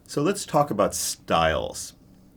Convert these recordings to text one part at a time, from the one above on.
So let's talk about styles.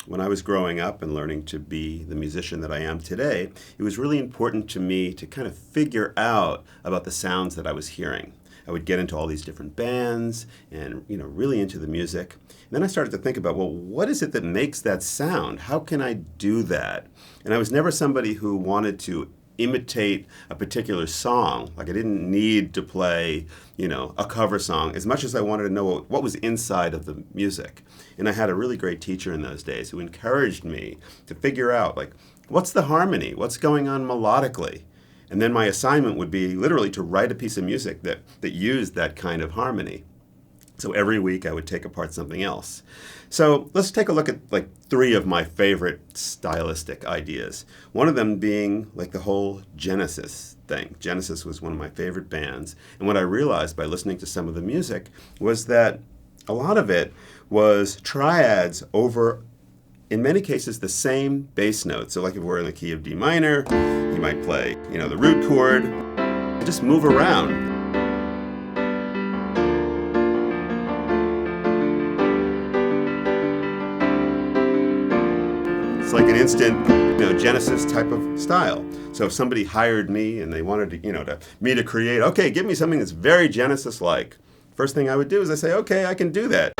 When I was growing up and learning to be the musician that I am today, it was really important to me to kind of figure out about the sounds that I was hearing. I would get into all these different bands and, really into the music. And then I started to think about, well, what is it that makes that sound? How can I do that? And I was never somebody who wanted to imitate a particular song. Like I didn't need to play, a cover song as much as I wanted to know what was inside of the music. And I had a really great teacher in those days who encouraged me to figure out, like, what's the harmony? What's going on melodically? And then my assignment would be literally to write a piece of music that used that kind of harmony. So every week I would take apart something else. So let's take a look at like 3 of my favorite stylistic ideas. One of them being like the whole Genesis thing. Genesis was one of my favorite bands. And what I realized by listening to some of the music was that a lot of it was triads over, in many cases, the same bass note. So like if we're in the key of D minor, you might play, the root chord, just move around. It's like an instant, Genesis type of style. So if somebody hired me and they wanted to create, okay, give me something that's very Genesis-like. First thing I would do is I say, okay, I can do that.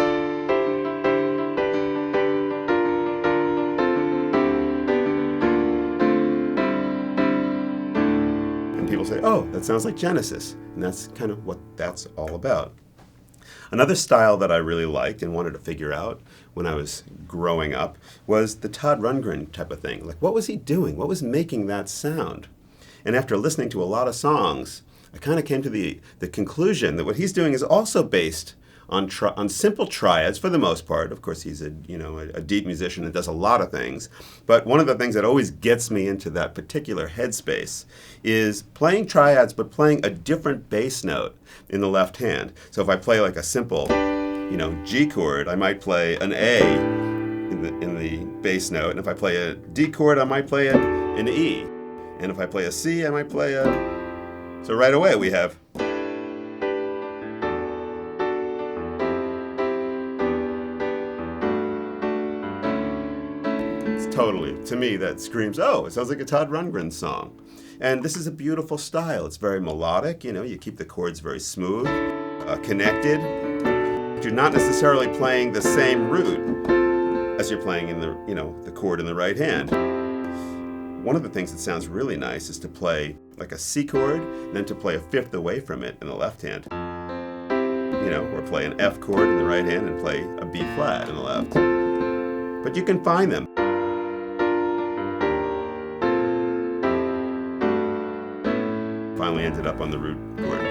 And people say, oh, that sounds like Genesis. And that's kind of what that's all about. Another style that I really liked and wanted to figure out when I was growing up was the Todd Rundgren type of thing. Like, what was he doing? What was making that sound? And after listening to a lot of songs, I kind of came to the conclusion that what he's doing is also based on simple triads for the most part. Of course, he's a deep musician and does a lot of things. But one of the things that always gets me into that particular headspace is playing triads, but playing a different bass note in the left hand. So if I play like a simple, G chord, I might play an A in the bass note. And if I play a D chord, I might play an E. And if I play a C, I might play a... So right away we have... Totally. To me, that screams, oh, it sounds like a Todd Rundgren song. And this is a beautiful style. It's very melodic. You keep the chords very smooth, connected. You're not necessarily playing the same root as you're playing in the chord in the right hand. One of the things that sounds really nice is to play like a C chord, and then to play a fifth away from it in the left hand. Or play an F chord in the right hand and play a B flat in the left. But you can find them. Finally ended up on the root chord.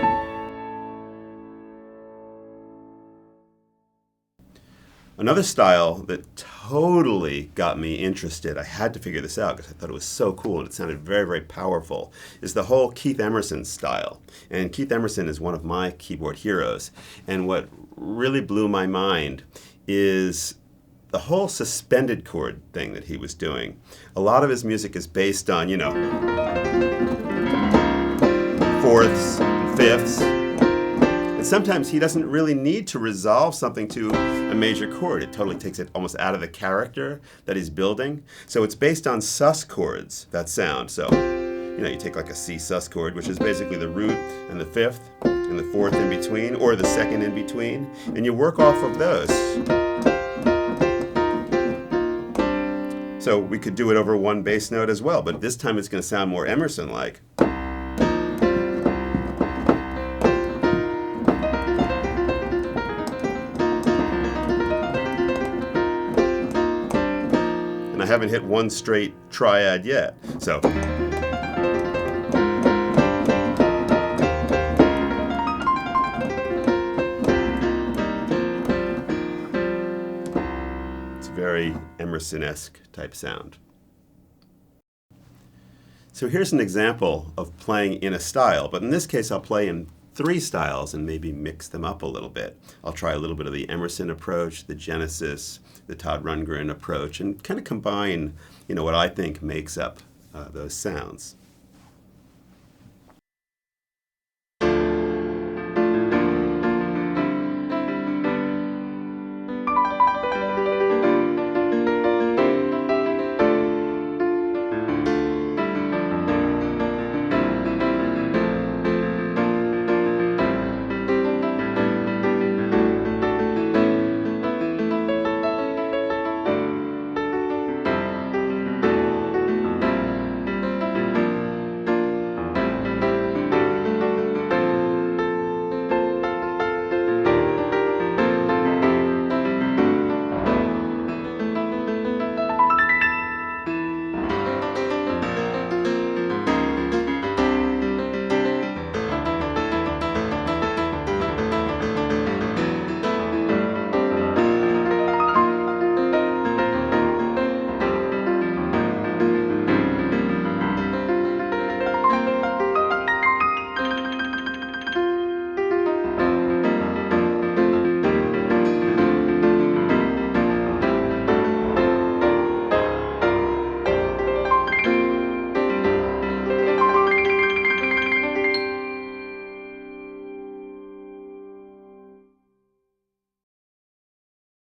Another style that totally got me interested, I had to figure this out because I thought it was so cool and it sounded very, very powerful, is the whole Keith Emerson style. And Keith Emerson is one of my keyboard heroes. And what really blew my mind is the whole suspended chord thing that he was doing. A lot of his music is based on, fourths and fifths. And sometimes he doesn't really need to resolve something to a major chord. It totally takes it almost out of the character that he's building. So it's based on sus chords, that sound. So, you take like a C sus chord, which is basically the root and the fifth and the fourth in between, or the second in between, and you work off of those. So we could do it over one bass note as well, but this time it's going to sound more Emerson-like. And I haven't hit one straight triad yet. So it's very Emerson-esque type sound. So here's an example of playing in a style, but in this case I'll play in 3 styles and maybe mix them up a little bit. I'll try a little bit of the Emerson approach, the Genesis, the Todd Rundgren approach, and kind of combine, what I think makes up those sounds.